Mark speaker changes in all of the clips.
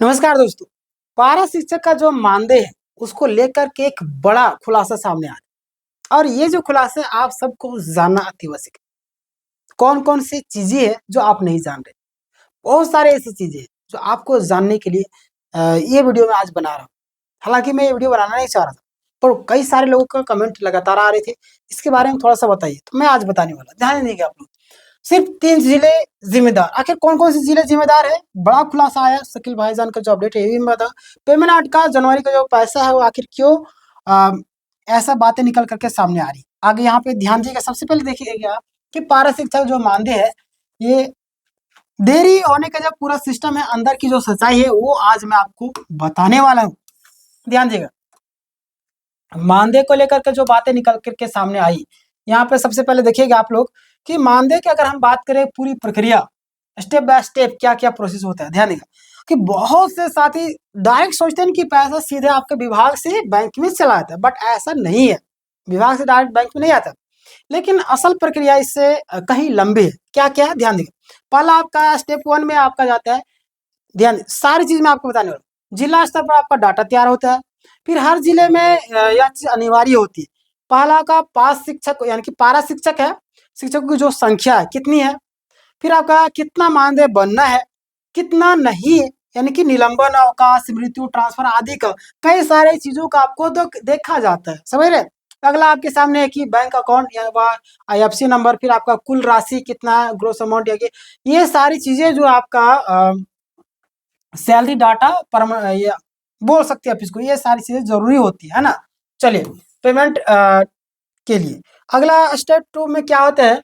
Speaker 1: नमस्कार दोस्तों। पारा शिक्षक का जो मानदेय है उसको लेकर के एक बड़ा खुलासा सामने आ रहा है और ये जो खुलासा है आप सबको जानना अति आवश्यक है। कौन कौन सी चीजें हैं जो आप नहीं जान रहे। बहुत सारे ऐसी चीजें हैं जो आपको जानने के लिए ये वीडियो मैं आज बना रहा हूँ। हालांकि मैं ये वीडियो बनाना नहीं चाह रहा था पर कई सारे लोगों का कमेंट लगातार आ रहे थे इसके बारे में थोड़ा सा बताइए, तो मैं आज बताने वाला। ध्यान देंगे आप लोग। सिर्फ 3 जिले जिम्मेदार। आखिर कौन कौन से जिले जिम्मेदार है? बड़ा खुलासा आया। शकील भाईजान का जो अपडेट है ये भी मैं बता। पेमेंट आर्ट का जनवरी का जो पैसा है वो आखिर क्यों अ, ऐसा बातें निकल करके सामने आ रही। आगे यहाँ पे ध्यान दीजिएगा। सबसे पहले देखिएगा कि पारा शिक्षक जो मानदेय है ये देरी होने का जो पूरा सिस्टम है, अंदर की जो सच्चाई है वो आज मैं आपको बताने वाला हूँ। ध्यान दीजिएगा। मानदेय को लेकर के जो बातें निकल करके सामने आई, यहाँ पे सबसे पहले देखिएगा आप लोग कि मानदेय की अगर हम बात करें पूरी प्रक्रिया स्टेप बाय स्टेप क्या क्या प्रोसेस होता है। ध्यान देगा कि बहुत से साथी डायरेक्ट सोचते हैं कि पैसा सीधे आपके विभाग से बैंक में चला जाता है, बट ऐसा नहीं है। विभाग से डायरेक्ट बैंक में नहीं आता, लेकिन असल प्रक्रिया इससे कहीं लंबी है। क्या क्या है ध्यान देगा। पहला आपका स्टेप 1 में आपका जाता है। ध्यान, सारी चीज मैं आपको बताने वाला हूँ। जिला स्तर पर आपका डाटा तैयार होता है। फिर हर जिले में यह चीज अनिवार्य होती है। पहला का पास शिक्षक यानी कि पारा शिक्षक है, शिक्षकों की जो संख्या है कितनी है। फिर आपका कितना मानदेय बनना है, कितना नहीं है, यानी कि निलंबन, अवकाश, मृत्यु, ट्रांसफर आदि का कई सारे चीजों का आपको देखा जाता है। समझ रहे? अगला आपके सामने है कि बैंक अकाउंट या आईएफएससी नंबर, फिर आपका कुल राशि कितना है, ग्रोस अमाउंट, ये सारी चीजें जो आपका सैलरी डाटा या बोल सकते हैं आप इसको, ये सारी चीजें जरूरी होती है ना। चलिए पेमेंट के लिए अगला स्टेप 2 में क्या होता है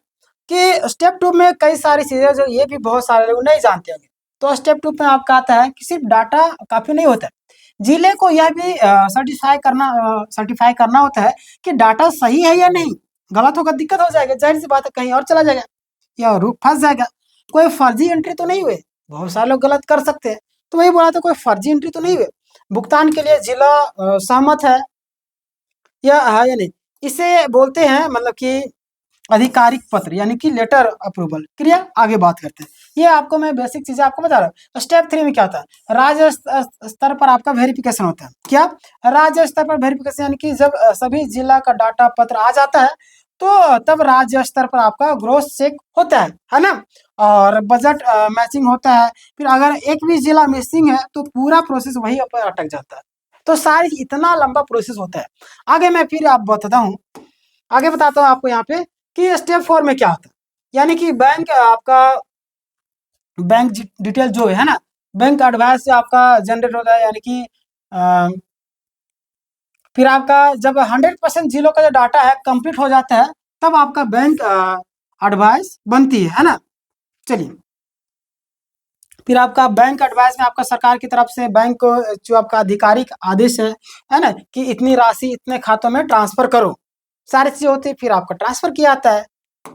Speaker 1: कि स्टेप 2 में कई सारी चीजें जो ये भी बहुत सारे लोग नहीं जानते होंगे। तो स्टेप 2 में आपका आता है कि सिर्फ डाटा काफी नहीं होता है, जिले को यह भी सर्टिफाई करना होता है कि डाटा सही है या नहीं। गलत होगा दिक्कत हो जाएगा, जाहिर सी बात है, कहीं और चला जाएगा या रुक फंस जाएगा। कोई फर्जी एंट्री तो नहीं हुए। बहुत सारे लोग गलत कर सकते हैं, तो वही बोला था कोई फर्जी एंट्री तो नहीं हुए। भुगतान के लिए जिला सहमत है या है या नहीं, इसे बोलते हैं मतलब कि आधिकारिक पत्र यानी कि लेटर अप्रूवल क्रिया। आगे बात करते हैं। ये आपको मैं बेसिक चीजें आपको बता रहा हूँ। स्टेप 3 में क्या होता है? राज्य स्तर पर आपका वेरिफिकेशन होता है। क्या? राज्य स्तर पर वेरिफिकेशन यानी कि जब सभी जिला का डाटा पत्र आ जाता है तो तब राज्य स्तर पर आपका ग्रोथ चेक होता है ना, और बजट मैचिंग होता है। फिर अगर एक भी जिला मिसिंग है तो पूरा प्रोसेस वही पर अटक जाता है। तो सारी इतना लंबा प्रोसेस होता है। आगे मैं फिर आप बताता हूँ, आगे बताता हूँ आपको यहाँ पे कि स्टेप 4 में क्या होता है। यानी कि बैंक आपका बैंक डिटेल जो है ना, बैंक एडवाइस से आपका जनरेट होता है। यानी कि फिर आपका जब 100% जिलो का जो डाटा है कंप्लीट हो जाता है तब आपका बैंक एडवाइस बनती है ना। चलिए फिर आपका बैंक एडवाइस में आपका सरकार की तरफ से बैंक को जो आपका आधिकारिक आदेश है ना, कि इतनी राशि इतने खातों में ट्रांसफर करो, सारी चीजें होती है। फिर आपका ट्रांसफर किया जाता है।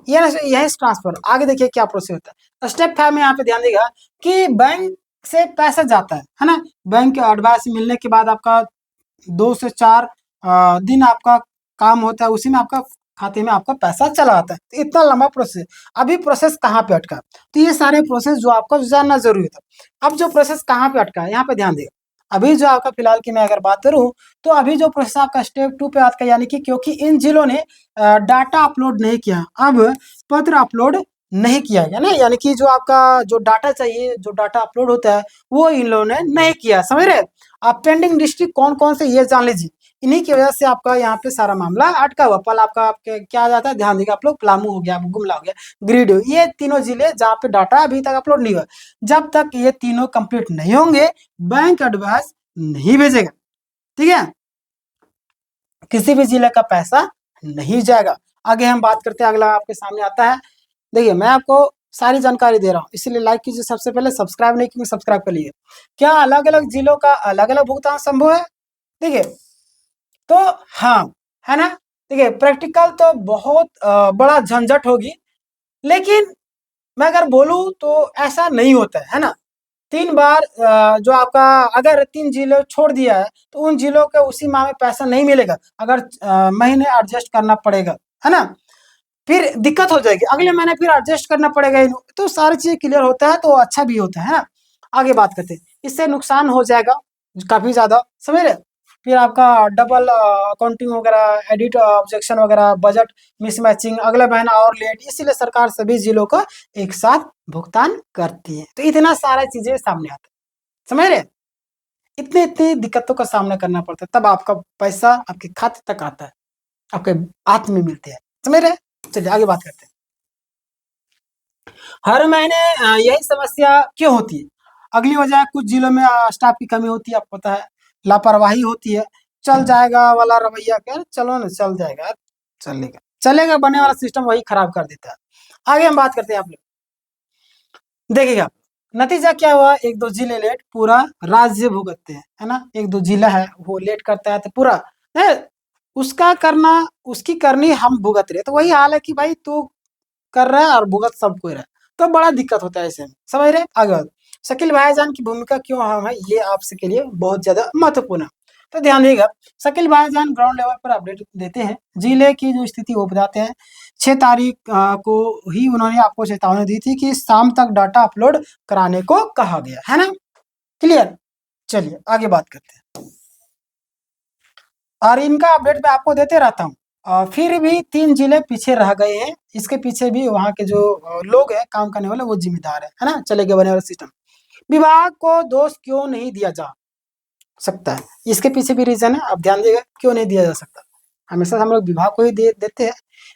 Speaker 1: यही ट्रांसफर। आगे देखिए क्या प्रोसेस होता है। स्टेप 5 में यहाँ पे ध्यान देगा कि बैंक से पैसा जाता है ना। बैंक के एडवाइस मिलने के बाद आपका 2 से 4 दिन आपका काम होता है, उसी में आपका खाते में आपका पैसा चला आता है। तो इतना लंबा प्रोसेस। अभी प्रोसेस कहाँ पे अटका? तो ये सारे प्रोसेस जो आपको जानना जरूरी था। अब जो प्रोसेस कहाँ पे अटका है यहाँ पे ध्यान देगा। अभी जो आपका फिलहाल की मैं अगर बात करूं तो अभी जो प्रोसेस आपका स्टेप 2 पे आता है, यानी कि क्योंकि इन जिलों ने डाटा अपलोड नहीं किया, अब पत्र अपलोड नहीं किया गया ना, यानी कि जो आपका जो डाटा चाहिए, जो डाटा अपलोड होता है वो इन लोगों ने नहीं किया। समझ रहे? आप पेंडिंग डिस्ट्रिक्ट कौन कौन से ये जान लीजिए। इन्हीं की वजह से आपका यहाँ पे सारा मामला अटका हुआ। पल आपका आपके क्या आ जाता है, ध्यान देगा आप लोग। पलामू हो गया, गुमला हो गया, गिरिडीह, ये तीनों जिले जहाँ पे डाटा अभी तक अपलोड नहीं हुआ। जब तक ये तीनों कंप्लीट नहीं होंगे बैंक एडवाइस नहीं भेजेगा। ठीक है, किसी भी जिले का पैसा नहीं जाएगा। आगे हम बात करते हैं, अगला आपके सामने आता है। देखिए मैं आपको सारी जानकारी दे रहा हूँ, इसलिए लाइक कीजिए। सबसे पहले सब्सक्राइब नहीं किए सब्सक्राइब कर लीजिए। क्या अलग अलग जिलों का अलग अलग भुगतान संभव है? देखिए तो हाँ, है ना। देखिए प्रैक्टिकल तो बहुत बड़ा झंझट होगी, लेकिन मैं अगर बोलूँ तो ऐसा नहीं होता है ना। 3 बार जो आपका अगर 3 जिले छोड़ दिया है तो उन जिलों के उसी माह में पैसा नहीं मिलेगा। अगर महीने एडजस्ट करना पड़ेगा, है ना। फिर दिक्कत हो जाएगी, अगले महीने फिर एडजस्ट करना पड़ेगा। तो सारी चीजें क्लियर होता है तो अच्छा भी होता है ना। आगे बात करते हैं। इससे नुकसान हो जाएगा काफ़ी ज़्यादा, समझ रहे। फिर आपका डबल अकाउंटिंग वगैरह, एडिट ऑब्जेक्शन वगैरह, बजट मिसमैचिंग, अगला महीना और लेट, इसीलिए सरकार सभी जिलों को एक साथ भुगतान करती है। तो इतना सारा चीजें सामने आते हैं, समझ रहे। इतनी इतनी दिक्कतों का सामना करना पड़ता है, तब आपका पैसा आपके खाते तक आता है, आपके हाथ में मिलते हैं, समझ रहे। चलिए आगे बात करते हैं। हर महीने यही समस्या क्यों होती है? अगली वजह, कुछ जिलों में स्टाफ की कमी होती है, आपको पता है, लापरवाही होती है, चल जाएगा वाला रवैया, क्या चलो ना चल जाएगा, चलेगा चलेगा बनने वाला सिस्टम वही खराब कर देता है। आगे हम बात करते हैं। आप लोग देखिएगा नतीजा क्या हुआ, एक दो जिले लेट, पूरा राज्य भुगतते हैं, है ना। एक दो जिला है वो लेट करता है तो पूरा है उसका करना, उसकी करनी हम भुगत रहे। तो वही हाल है कि भाई तू कर रहा है और भुगत सब कोई रहा है, तो बड़ा दिक्कत होता है ऐसे में, समझ रहे। आगे बात, शकील भाईजान की भूमिका क्यों अहम है, ये आपके लिए बहुत ज्यादा महत्वपूर्ण है। तो ध्यान देगा, शकील भाईजान ग्राउंड लेवल पर अपडेट देते हैं, जिले की जो स्थिति वो बताते हैं। 6 तारीख को ही उन्होंने आपको चेतावनी दी थी कि शाम तक डाटा अपलोड कराने को कहा गया है ना। क्लियर, चलिए आगे बात करते हैं। और इनका अपडेट मैं आपको देते रहता हूँ। फिर भी 3 जिले पीछे रह गए हैं, इसके पीछे भी वहाँ के जो लोग हैं काम करने वाले वो जिम्मेदार है ना, चलेगा बने वाला सिस्टम। विभाग को दोष क्यों नहीं दिया जा सकता है, इसके पीछे भी रीजन है, आप ध्यान देगा क्यों नहीं दिया जा सकता। हमेशा हम लोग विभाग को ही देते हैं,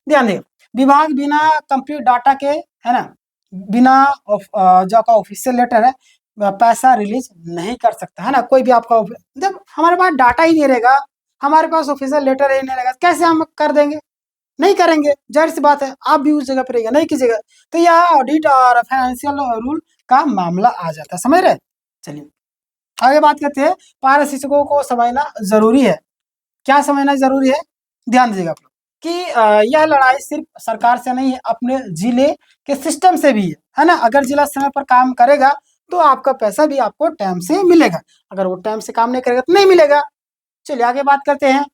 Speaker 1: ध्यान देगा। विभाग बिना कंप्लीट डाटा के, है ना, बिना जो का ऑफिशियल लेटर है पैसा रिलीज नहीं कर सकता, है ना। कोई भी आपका जब हमारे पास डाटा ही नहीं रहेगा, हमारे पास ऑफिशियल लेटर ही नहीं रहेगा, कैसे हम कर देंगे, नहीं करेंगे, जाहिर सी बात है। आप भी उस जगह पर रहेगा, नहीं कीजिएगा, तो यह ऑडिट और फाइनेंशियल रूल का मामला आ जाता है, समझ रहे। चलिए आगे बात करते हैं। पारा शिक्षकों को समझना जरूरी है, क्या समझना जरूरी है, ध्यान दीजिएगा आप लोग कि यह लड़ाई सिर्फ सरकार से नहीं है, अपने जिले के सिस्टम से भी है ना। अगर जिला समय पर काम करेगा तो आपका पैसा भी आपको टाइम से मिलेगा, अगर वो टाइम से काम नहीं करेगा तो नहीं मिलेगा। चलिए आगे बात करते हैं।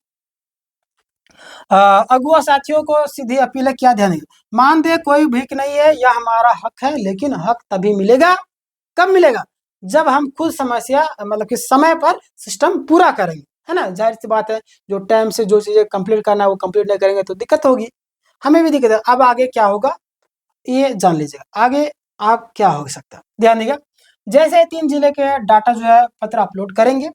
Speaker 1: अगुआ साथियों को सीधी अपील है, क्या ध्यान है, मान दे कोई भीख नहीं है, यह हमारा हक है, लेकिन हक तभी मिलेगा, कब मिलेगा, जब हम खुद समस्या मतलब कि समय पर सिस्टम पूरा करेंगे, है ना। जाहिर सी बात है, जो टाइम से जो चीजें कंप्लीट करना है वो कंप्लीट नहीं करेंगे तो दिक्कत होगी, हमें भी दिक्कत है। अब आगे क्या होगा ये जान लीजिएगा, आगे आप क्या हो सकता है, ध्यान दीजिएगा। जैसे 3 जिले के डाटा जो है पत्र अपलोड करेंगे,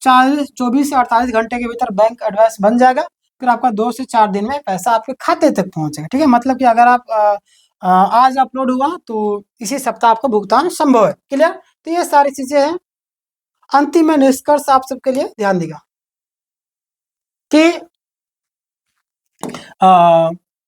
Speaker 1: 24 से 48 घंटे के भीतर बैंक एडवाइस बन जाएगा, फिर आपका 2 से 4 दिन में पैसा आपके खाते तक पहुंचेगा, ठीक है। मतलब कि अगर आप आज अपलोड हुआ तो इसी सप्ताह आपका भुगतान संभव है, क्लियर। तो ये सारी चीजें हैं। अंतिम में निष्कर्ष आप सबके लिए ध्यान देगा कि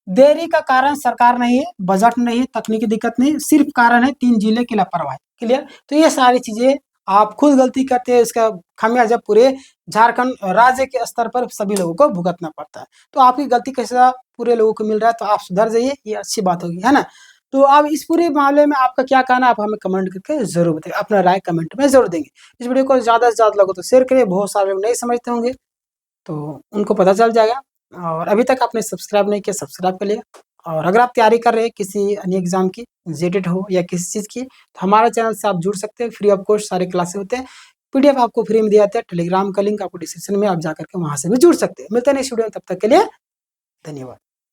Speaker 1: देरी का कारण सरकार नहीं है, बजट नहीं है, तकनीकी दिक्कत नहीं, सिर्फ कारण है 3 जिले की लापरवाही, क्लियर। तो ये सारी चीजें आप खुद गलती करते हैं, इसका खामियाजा पूरे झारखंड राज्य के स्तर पर सभी लोगों को भुगतना पड़ता है। तो आपकी गलती कैसा पूरे लोगों को मिल रहा है, तो आप सुधर जाइए, ये अच्छी बात होगी, है ना। तो अब इस पूरे मामले में आपका क्या कहना है, आप हमें कमेंट करके जरूर बताइए, अपना राय कमेंट में जरूर देंगे। इस वीडियो को ज्यादा से ज्यादा लोगों तो शेयर करिए, बहुत सारे लोग नहीं समझते होंगे तो उनको पता चल जाएगा। और अभी तक आपने सब्सक्राइब नहीं किया, सब्सक्राइब कर लिया। और अगर आप तैयारी कर रहे हैं किसी अन्य एग्जाम की, जेटेट हो या किसी चीज़ की, तो हमारे चैनल से आप जुड़ सकते हैं, फ्री ऑफ कॉस्ट सारे क्लासेस होते हैं, पीडीएफ आपको फ्री में दिया जाता है, टेलीग्राम का लिंक आपको डिस्क्रिप्शन में, आप जाकर के वहाँ से भी जुड़ सकते हैं। मिलते हैं नेक्स्ट वीडियो में, तब तक के लिए धन्यवाद।